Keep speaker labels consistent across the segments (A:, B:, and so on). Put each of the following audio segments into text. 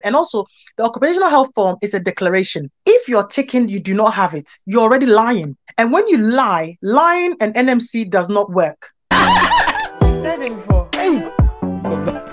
A: And also, the occupational health form is a declaration. If you're ticking you do not have it, you're already lying. And when you lie, lying and NMC does not work.
B: Said it before. Hey, stop that.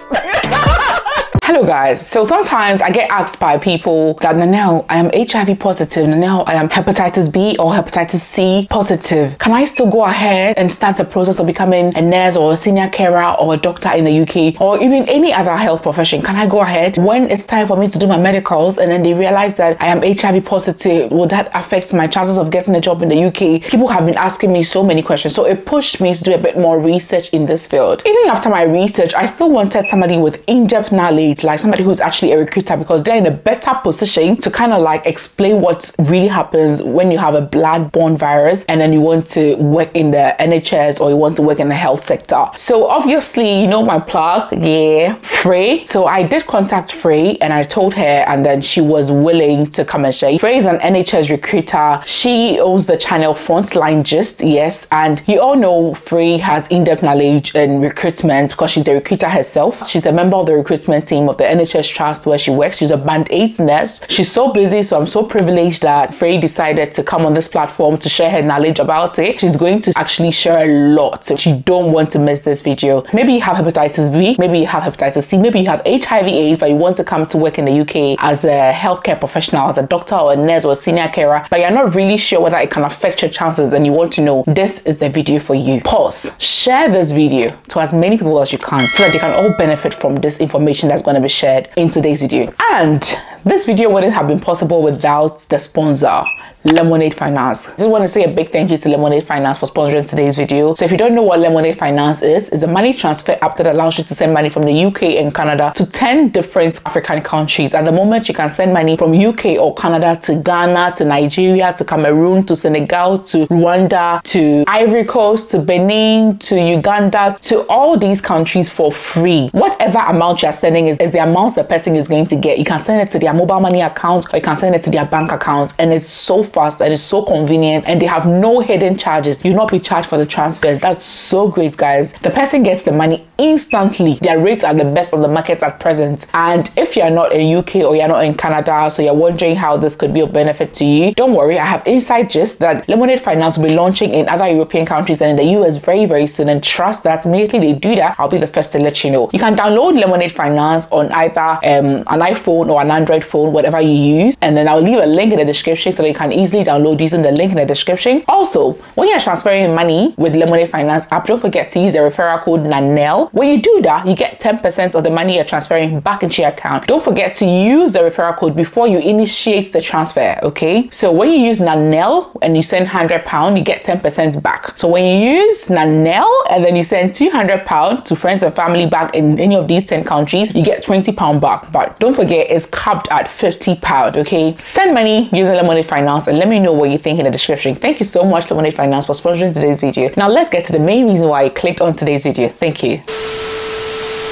C: Hello guys, so sometimes I get asked by people that Nanelle, I am HIV positive, Nanelle, I am hepatitis B or hepatitis C positive. Can I still go ahead and start the process of becoming a nurse or a senior carer or a doctor in the UK or even any other health profession? Can I go ahead when it's time for me to do my medicals and then they realize that I am HIV positive? Will that affect my chances of getting a job in the UK? People have been asking me so many questions, so it pushed me to do a bit more research in this field. Even after my research, I still wanted somebody with in-depth knowledge, like somebody who's actually a recruiter, because they're in a better position to kind of like explain what really happens when you have a bloodborne virus and then you want to work in the NHS or you want to work in the health sector. So obviously, you know my plug, yeah, Frey. So I did contact Frey and I told her, and then she was willing to come and share. Frey is an NHS recruiter. She owns the channel Frontline Gist, yes, and you all know Frey has in-depth knowledge in recruitment because she's a recruiter herself. She's a member of the recruitment team of the NHS Trust where she works. She's a band 8 nurse. She's so busy, so I'm so privileged that Frey decided to come on this platform to share her knowledge about it. She's going to actually share a lot, so you don't want to miss this video. Maybe you have hepatitis B, maybe you have hepatitis C, maybe you have HIV/AIDS, but you want to come to work in the UK as a healthcare professional, as a doctor or a nurse or a senior carer, but you're not really sure whether it can affect your chances and you want to know. This is the video for you. Pause. Share this video to as many people as you can so that they can all benefit from this information that's going to be shared in today's video. And this video wouldn't have been possible without the sponsor, Lemonade Finance. I just want to say a big thank you to Lemonade Finance for sponsoring today's video. So if you don't know what Lemonade Finance is, it's a money transfer app that allows you to send money from the UK and Canada to 10 different African countries. At the moment, you can send money from UK or Canada to Ghana, to Nigeria, to Cameroon, to Senegal, to Rwanda, to Ivory Coast, to Benin, to Uganda, to all these countries for free. Whatever amount you're sending is the amount the person is going to get. You can send it to their mobile money account or you can send it to their bank account, and it's so fast and it's so convenient, and they have no hidden charges. You'll not be charged for the transfers. That's so great, guys. The person gets the money instantly. Their rates are the best on the market at present. And if you're not in UK or you're not in Canada, so you're wondering how this could be of benefit to you, don't worry. I have inside gist that Lemonade Finance will be launching in other European countries and in the US very, very soon. And trust that immediately they do that, I'll be the first to let you know. You can download Lemonade Finance on either an iPhone or an Android phone, whatever you use, and then I'll leave a link in the description so that you can easily download using the link in the description. Also, when you're transferring money with Lemonade Finance app, don't forget to use the referral code Nanelle. When you do that, you get 10% of the money you're transferring back into your account. Don't forget to use the referral code before you initiate the transfer, okay? So when you use Nanelle and you send £100, you get 10% back. So when you use Nanelle and then you send £200 to friends and family back in any of these 10 countries, you get £20 back. But don't forget, it's capped at £50, okay? Send money using Lemonade Finance and let me know what you think in the description. Thank you so much, Lemonade Finance, for sponsoring today's video. Now let's get to the main reason why I clicked on today's video. Thank you.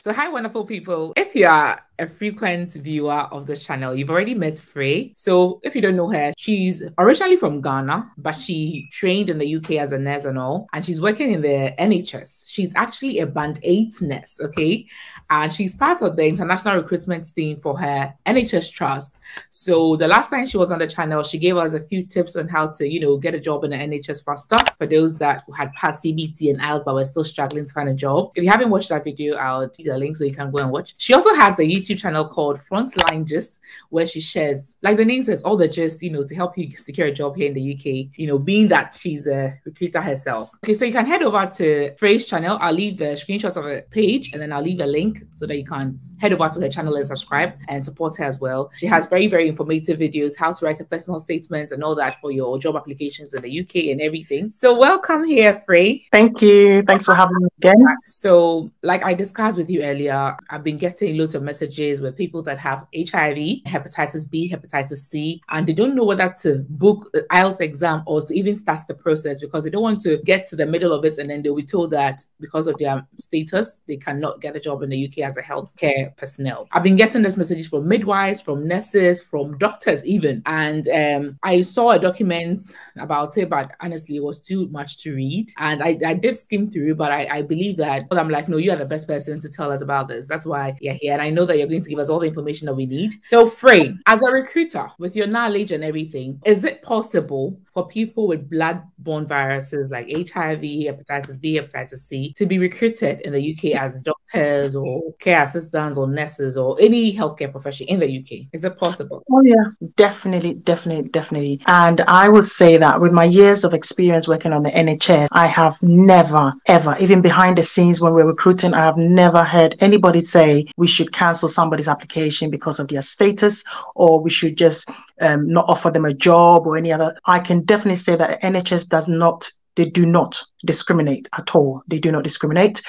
C: So hi, wonderful people. If you are a frequent viewer of this channel, you've already met Frey. So if you don't know her, she's originally from Ghana, but she trained in the UK as a nurse and all, and she's working in the NHS. She's actually a band 8 nurse, okay? And she's part of the international recruitment team for her NHS Trust. So the last time she was on the channel, she gave us a few tips on how to, you know, get a job in the NHS faster for those that had passed CBT and IELTS but were still struggling to find a job. If you haven't watched that video, I'll leave the link so you can go and watch. She also has a YouTube channel called Frontline Gist, where she shares, like the name says, all the gist, you know, to help you secure a job here in the UK, you know, being that she's a recruiter herself. Okay, so you can head over to Frey's channel. I'll leave the screenshots of her page and then I'll leave a link so that you can head over to her channel and subscribe and support her as well. She has very, very informative videos, how to write a personal statement and all that for your job applications in the UK and everything. So welcome here, Frey.
A: Thank you. Thanks for having me again.
C: So like I discussed with you earlier, I've been getting loads of messages with people that have HIV, hepatitis B, hepatitis C, and they don't know whether to book the IELTS exam or to even start the process because they don't want to get to the middle of it and then they'll be told that because of their status, they cannot get a job in the UK as a healthcare personnel. I've been getting these messages from midwives, from nurses, from doctors even. And I saw a document about it, but honestly, it was too much to read. And I did skim through, but I believe that, I'm like, no, you are the best person to tell us about this. That's why you're here. And I know that you're going to give us all the information that we need. So, Frey, as a recruiter, with your knowledge and everything, is it possible for people with bloodborne viruses like HIV, hepatitis B, hepatitis C to be recruited in the UK as doctors or care assistants or nurses or any healthcare profession in the UK? Is it possible?
A: Oh yeah, definitely, definitely, definitely. And I would say that with my years of experience working on the NHS, I have never, ever, even behind the scenes when we're recruiting, I have never heard anybody say we should cancel somebody's application because of their status, or we should just not offer them a job or any other. I can definitely say that NHS does not, they do not discriminate at all. They do not discriminate.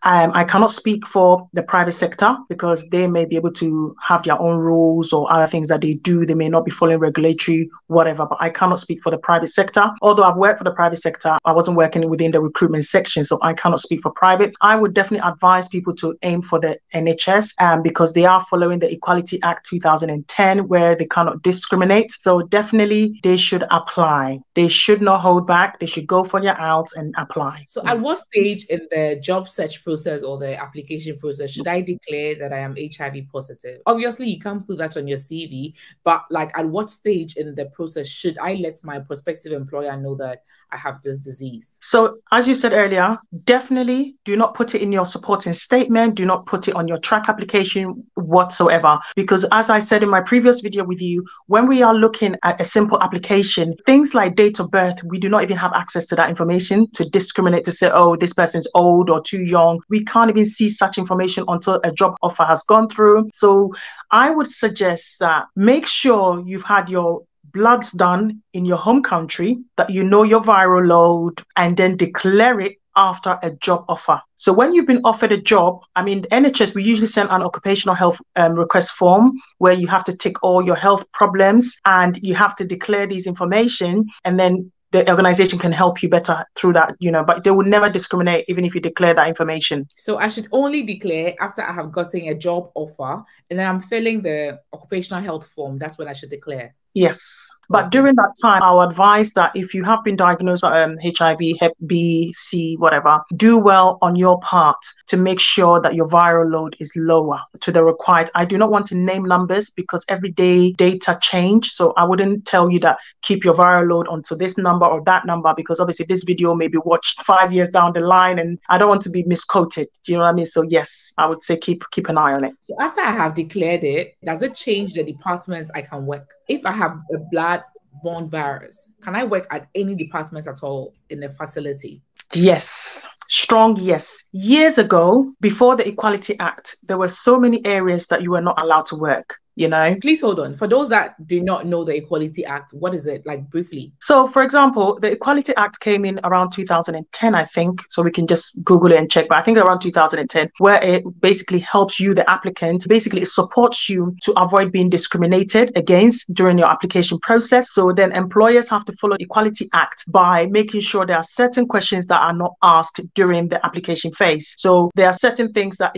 A: I cannot speak for the private sector because they may be able to have their own rules or other things that they do. They may not be following regulatory, whatever, but I cannot speak for the private sector. Although I've worked for the private sector, I wasn't working within the recruitment section, so I cannot speak for private. I would definitely advise people to aim for the NHS because they are following the Equality Act 2010, where they cannot discriminate. So definitely they should apply. They should not hold back. They should go for their outs and apply.
C: So at what stage in the job search process or the application process should I declare that I am HIV positive? Obviously, you can't put that on your CV, but like at what stage in the process should I let my prospective employer know that I have this disease?
A: So as you said earlier, definitely do not put it in your supporting statement. Do not put it on your track application whatsoever. Because as I said in my previous video with you, when we are looking at a simple application, things like date of birth, we do not even have access to that information to discriminate, to say, oh, this person's old or too young. We can't even see such information until a job offer has gone through. So I would suggest that make sure you've had your bloods done in your home country, that you know your viral load, and then declare it after a job offer. So when you've been offered a job, I mean, the NHS, we usually send an occupational health request form where you have to tick all your health problems and you have to declare these information, and then the organization can help you better through that, you know, but they will never discriminate even if you declare that information.
C: So I should only declare after I have gotten a job offer and then I'm filling the occupational health form. That's when I should declare.
A: Yes. But during that time, I'll advise that if you have been diagnosed with HIV, HEP B, C, whatever, do well on your part to make sure that your viral load is lower to the required. I do not want to name numbers because every day data change. So I wouldn't tell you that keep your viral load onto this number or that number, because obviously this video may be watched 5 years down the line and I don't want to be misquoted. Do you know what I mean? So yes, I would say keep an eye on it.
C: So after I have declared it, does it change the departments I can work? If I have a blood-borne virus, can I work at any department at all in the facility?
A: Yes. Strong yes. Years ago, before the Equality Act, there were so many areas that you were not allowed to work. You know,
C: please hold on. For those that do not know the Equality Act, what is it, like briefly?
A: So, for example, the Equality Act came in around 2010, I think. So we can just Google it and check. But I think around 2010, where it basically helps you, the applicant, basically it supports you to avoid being discriminated against during your application process. So then employers have to follow the Equality Act by making sure there are certain questions that are not asked during the application phase. So there are certain things that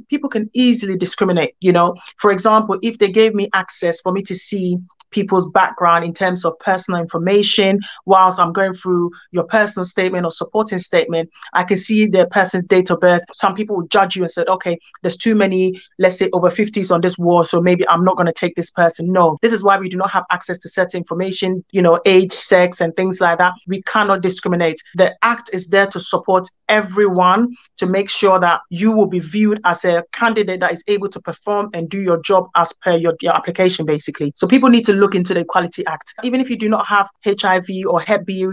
A: people can easily discriminate. You know, for example, if they gave me access for me to see people's background in terms of personal information whilst I'm going through your personal statement or supporting statement, I can see the person's date of birth. Some people will judge you and say, okay, there's too many, let's say over 50s on this wall, so maybe I'm not going to take this person. No, this is why we do not have access to certain information, you know, age, sex, and things like that. We cannot discriminate. The act is there to support everyone, to make sure that you will be viewed as a candidate that is able to perform and do your job as per your application, basically. So people need to look into the Equality Act. Even if you do not have HIV or HEP B,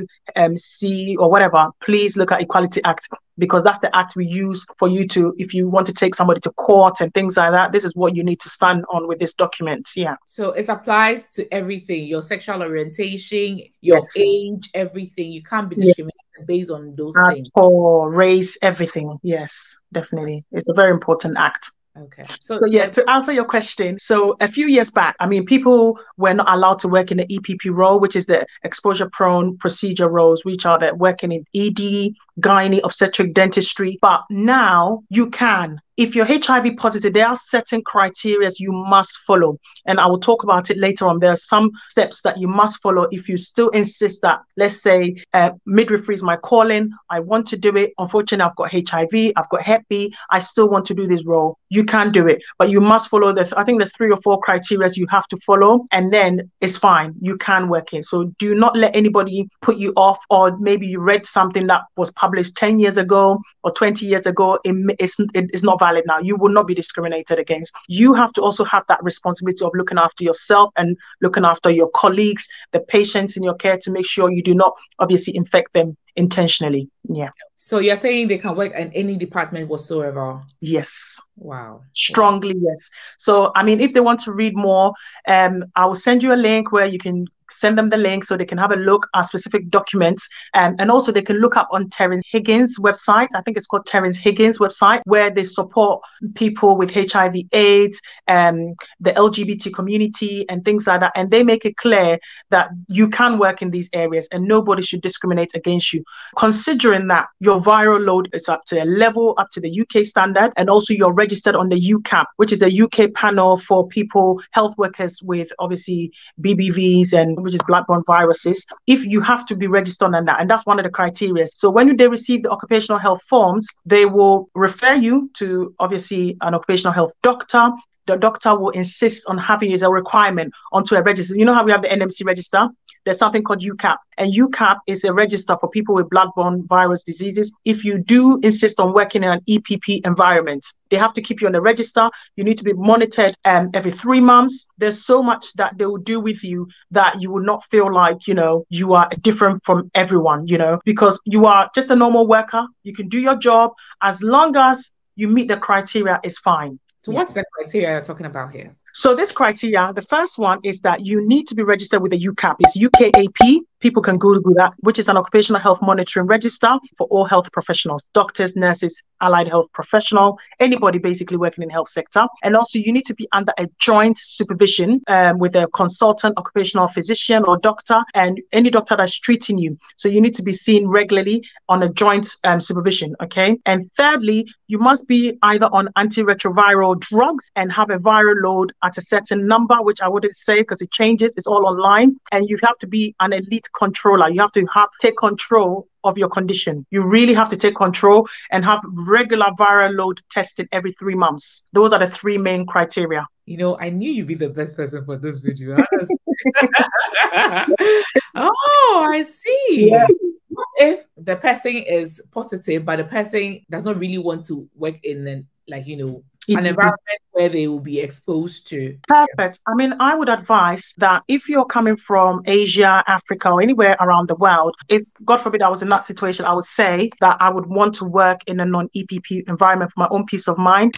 A: C or whatever, please look at Equality Act, because that's the act we use for you to, if you want to take somebody to court and things like that, this is what you need to stand on with this document. Yeah.
C: So it applies to everything, your sexual orientation, your age, everything. You can't be discriminated based on those things.
A: Or race, everything. Yes, definitely. It's a very important act.
C: Okay.
A: So yeah, to answer your question, so a few years back, I mean, people were not allowed to work in the EPP role, which is the exposure prone procedure roles, which are the working in ED, gynae, obstetric dentistry. But now you can. if you're HIV positive, there are certain criteria you must follow. And I will talk about it later on. There are some steps that you must follow if you still insist that, let's say, midwifery is my calling. I want to do it. Unfortunately, I've got HIV, I've got HEP B. I still want to do this role. You can do it, but you must follow I think there's 3 or 4 criteria you have to follow, and then it's fine. You can work in. So do not let anybody put you off, or maybe you read something that was published 10 years ago or 20 years ago. It's not valid now. You will not be discriminated against. You have to also have that responsibility of looking after yourself and looking after your colleagues, the patients in your care, to make sure you do not obviously infect them intentionally. Yeah.
C: So you're saying they can work in any department whatsoever?
A: Yes.
C: Wow.
A: Strongly, yes. So, I mean, if they want to read more, I will send you a link where you can send them the link so they can have a look at specific documents. And also they can look up on Terence Higgins' website. I think it's called Terence Higgins' website, where they support people with HIV, AIDS, the LGBT community and things like that. And they make it clear that you can work in these areas and nobody should discriminate against you. Considering that your viral load is up to a level, up to the UK standard, and also you're registered on the UCAP, which is the UK panel for people, health workers with obviously BBVs and which is bloodborne viruses. If you have to be registered on that, and that's one of the criteria. So when they receive the occupational health forms, they will refer you to obviously an occupational health doctor. The doctor will insist on having as a requirement onto a register. You know how we have the NMC register? There's something called UCAP, and UCAP is a register for people with bloodborne virus diseases. If you do insist on working in an EPP environment, they have to keep you on the register. You need to be monitored every 3 months. There's so much that they will do with you that you will not feel like, you know, you are different from everyone, you know, because you are just a normal worker. You can do your job as long as you meet the criteria, is fine.
C: So what's the criteria you're talking about here?
A: So this criteria, the first one is that you need to be registered with the UCAP. It's UKAP. People can Google that, which is an occupational health monitoring register for all health professionals, doctors, nurses, allied health professional, anybody basically working in the health sector. And also you need to be under a joint supervision with a consultant occupational physician or doctor, and any doctor that's treating you. So you need to be seen regularly on a joint supervision, okay? And thirdly, you must be either on antiretroviral drugs and have a viral load at a certain number, which I wouldn't say because it changes, it's all online. And you have to be an elite controller. You have to take control of your condition. You really have to take control and have regular viral load tested every 3 months. Those are the 3 main criteria.
C: You know, I knew you'd be the best person for this video. Oh, I see. Yeah. What if the person is positive, but the person does not really want to work in an environment where they will be exposed to?
A: Perfect. I mean, I would advise that if you're coming from Asia, Africa, or anywhere around the world, if God forbid I was in that situation, I would say that I would want to work in a non-EPP environment for my own peace of mind.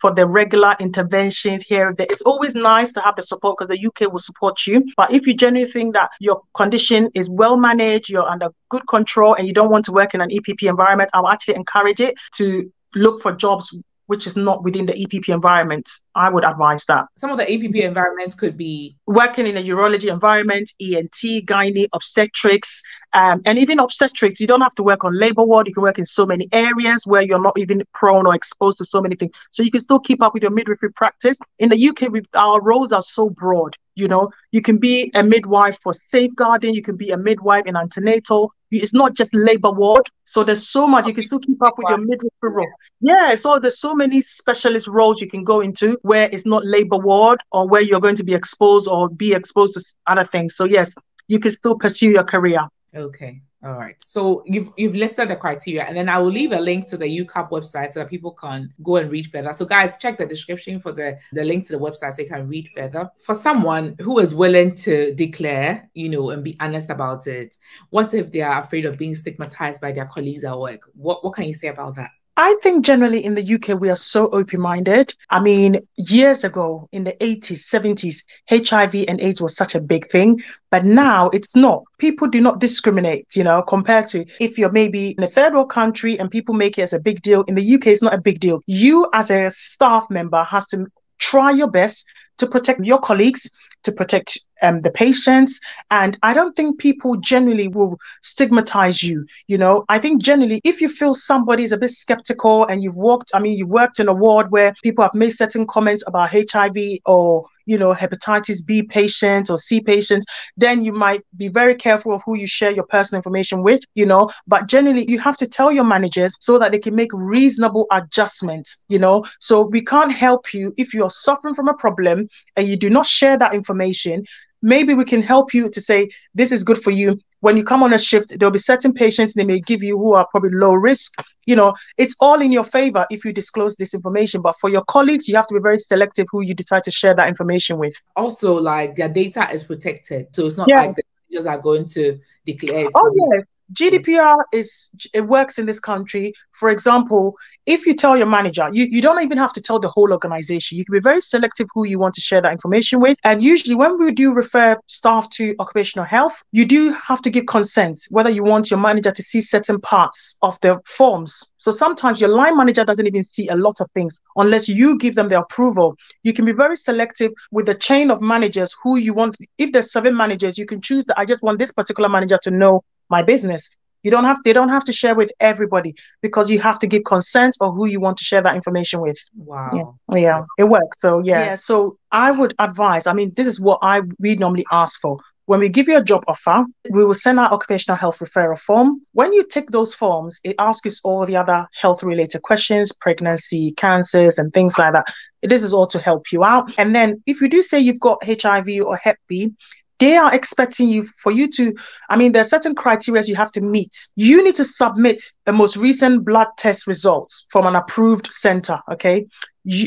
A: For the regular interventions here, it's always nice to have the support because the UK will support you. But if you genuinely think that your condition is well managed, you're under good control, and you don't want to work in an EPP environment, I will actually encourage it to look for jobs which is not within the EPP environment. I would advise that.
C: Some of the EPP environments could be
A: working in a urology environment, ENT, gynae, obstetrics, and even obstetrics. You don't have to work on labor ward. You can work in so many areas where you're not even prone or exposed to so many things. So you can still keep up with your midwifery practice. In the UK, our roles are so broad. You know, you can be a midwife for safeguarding. You can be a midwife in antenatal. It's not just labor ward. So there's so much. You can still keep up with your midwifery role. Yeah, so there's so many specialist roles you can go into where it's not labor ward or where you're going to be exposed or be exposed to other things. So yes, you can still pursue your career.
C: Okay. All right. So you've listed the criteria, and then I will leave a link to the UCAP website so that people can go and read further. So guys, check the description for the link to the website so you can read further. For someone who is willing to declare, you know, and be honest about it, what if they are afraid of being stigmatized by their colleagues at work? What can you say about that?
A: I think generally in the UK, we are so open-minded. I mean, years ago, in the 80s, 70s, HIV and AIDS was such a big thing, but now it's not. People do not discriminate, you know, compared to if you're maybe in a third world country and people make it as a big deal. In the UK, it's not a big deal. You as a staff member has to try your best to protect your colleagues, to protect the patients. And I don't think people generally will stigmatize you. You know, I think generally, if you feel somebody is a bit skeptical and you've worked in a ward where people have made certain comments about HIV or, you know, hepatitis B patients or C patients, then you might be very careful of who you share your personal information with, you know. But generally, you have to tell your managers so that they can make reasonable adjustments, you know. So we can't help you if you're suffering from a problem and you do not share that information. Maybe we can help you to say, this is good for you. When you come on a shift, there'll be certain patients they may give you who are probably low risk. You know, it's all in your favor if you disclose this information. But for your colleagues, you have to be very selective who you decide to share that information with.
D: Also, like, their data is protected. So it's not like the managers are going to declare it.
A: Oh, yeah. GDPR it works in this country. For example, if you tell your manager, you don't even have to tell the whole organization. You can be very selective who you want to share that information with. And usually when we do refer staff to occupational health, you do have to give consent, whether you want your manager to see certain parts of the forms. So sometimes your line manager doesn't even see a lot of things unless you give them the approval. You can be very selective with the chain of managers who you want. If there's 7 managers, you can choose that I just want this particular manager to know my business. They don't have to share with everybody because you have to give consent or who you want to share that information with.
D: Wow.
A: Yeah, it works. So so I would advise, I mean, this is what we normally ask for. When we give you a job offer, we will send out occupational health referral form. When you take those forms, it asks you all the other health related questions, pregnancy, cancers, and things like that. This is all to help you out. And then if you do say you've got HIV or HEP B, they are expecting you there are certain criteria you have to meet. You need to submit the most recent blood test results from an approved center, okay?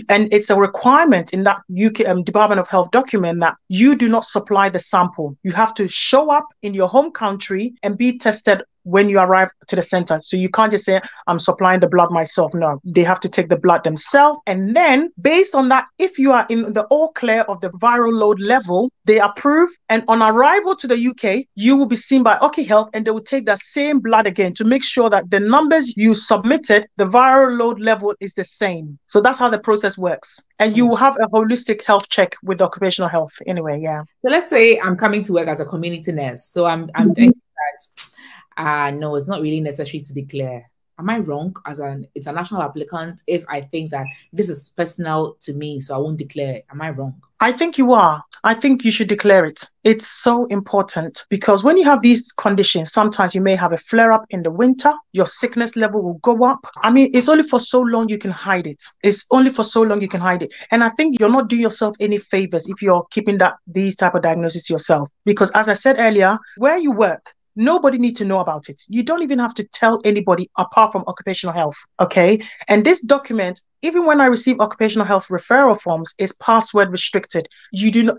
A: And it's a requirement in that UK Department of Health document that you do not supply the sample. You have to show up in your home country and be tested when you arrive to the center. So you can't just say, I'm supplying the blood myself. No, they have to take the blood themselves. And then based on that, if you are in the all clear of the viral load level, they approve. And on arrival to the UK, you will be seen by OK Health and they will take that same blood again to make sure that the numbers you submitted, the viral load level is the same. So that's how the process works. And you will have a holistic health check with occupational health anyway. Yeah.
D: So let's say I'm coming to work as a community nurse. So I'm thinking that no, it's not really necessary to declare. Am I wrong as an international applicant if I think that this is personal to me, so I won't declare? Am I wrong?
A: I think you are. I think you should declare it. It's so important because when you have these conditions, sometimes you may have a flare-up in the winter. Your sickness level will go up. I mean, it's only for so long you can hide it. It's only for so long you can hide it. And I think you're not doing yourself any favors if you're keeping these type of diagnoses yourself. Because as I said earlier, where you work, nobody needs to know about it. You don't even have to tell anybody apart from occupational health, okay? And this document, even when I receive occupational health referral forms, is password restricted.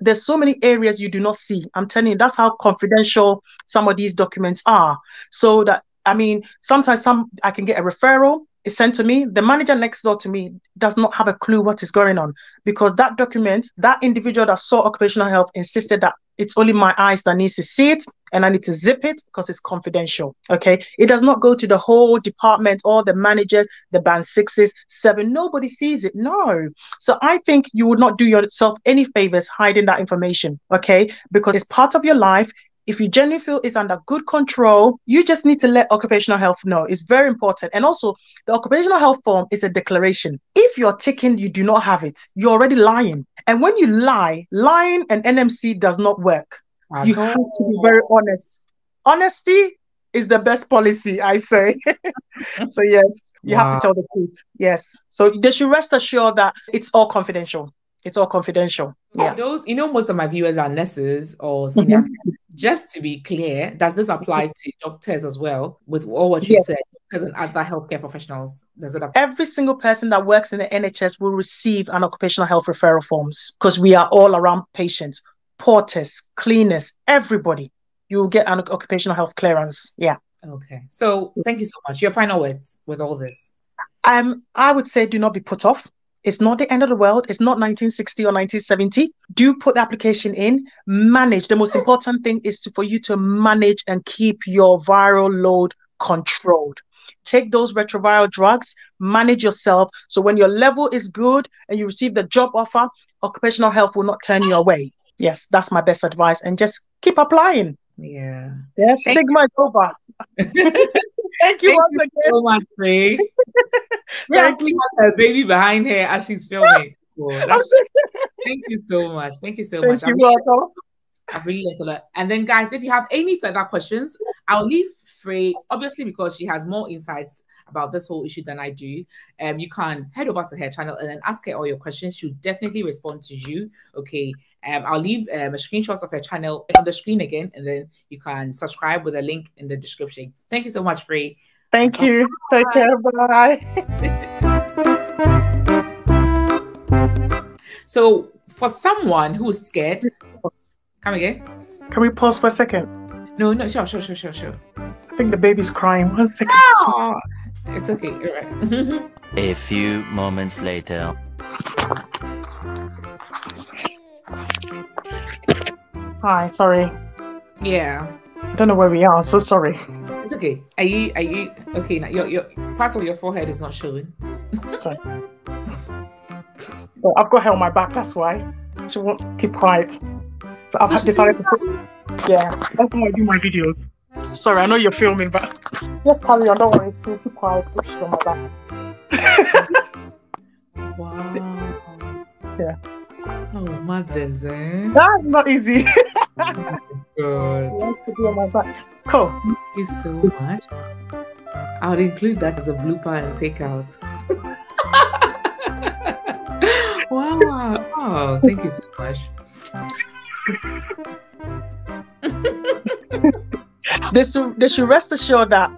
A: There's so many areas you do not see. I'm telling you, that's how confidential some of these documents are. So that, I mean, sometimes I can get a referral, it's sent to me. The manager next door to me does not have a clue what is going on because that document, that individual that saw occupational health insisted that it's only my eyes that needs to see it and I need to zip it because it's confidential, okay? It does not go to the whole department, all the managers, the band 6s, 7, nobody sees it, no. So I think you would not do yourself any favors hiding that information, okay? Because it's part of your life. If you genuinely feel it's under good control, you just need to let occupational health know. It's very important. And also, the occupational health form is a declaration. If you're ticking, you do not have it, you're already lying. And when you lying and NMC does not work. You have to be very honest. Honesty is the best policy, I say. So yes, you have to tell the truth. Yes. So they should rest assured that it's all confidential. It's all confidential. Yeah.
D: Most of my viewers are nurses or senior. Just to be clear, does this apply to doctors as well? With all what you said, doctors and other healthcare professionals, does it apply?
A: Every single person that works in the NHS will receive an occupational health referral forms because we are all around patients, porters, cleaners, everybody. You will get an occupational health clearance. Yeah.
D: Okay. So thank you so much. Your final words with all this.
A: I would say do not be put off. It's not the end of the world. It's not 1960 or 1970. Do put the application in. Manage. The most important thing is for you to manage and keep your viral load controlled. Take those retroviral drugs. Manage yourself. So when your level is good and you receive the job offer, occupational health will not turn you away. Yes, that's my best advice. And just keep applying.
D: Yeah.
A: Yes, stigma is over. Thank you once again.
D: So much, Faye. We actually have a baby behind her as she's filming. Thank you so much. Thank you so much.
A: You're welcome.
D: I've really learned a lot. And then, guys, if you have any further questions, I'll leave Frey, obviously, because she has more insights about this whole issue than I do. You can head over to her channel and then ask her all your questions. She'll definitely respond to you. Okay. I'll leave a screenshot of her channel on the screen again, and then you can subscribe with a link in the description. Thank you so much, Frey.
A: Thank you. Take care. Bye.
D: So, for someone who's scared, come again.
A: Can we pause for a second?
D: No, sure.
A: I think the baby's crying. 1 second.
D: Oh, it's okay. You're right.
E: A few moments later.
A: Hi, sorry.
D: Yeah.
A: I don't know where we are. I'm so sorry.
D: It's okay. Are you okay now? Your part of your forehead is not showing.
A: Sorry. So I've got her on my back, that's why. She won't keep quiet. So I've decided to put, yeah, that's how I do my videos. Sorry, I know you're filming, but just carry on, don't worry. She'll keep quiet if she's on my back.
D: Wow.
A: Yeah.
D: Oh, mothers, eh?
A: That's not easy.
D: Oh, God.
A: You have to be on my back. Cool.
D: Thank you so much. I would include that as a blooper and take out. Wow. Oh, thank you so much.
A: They should rest assured that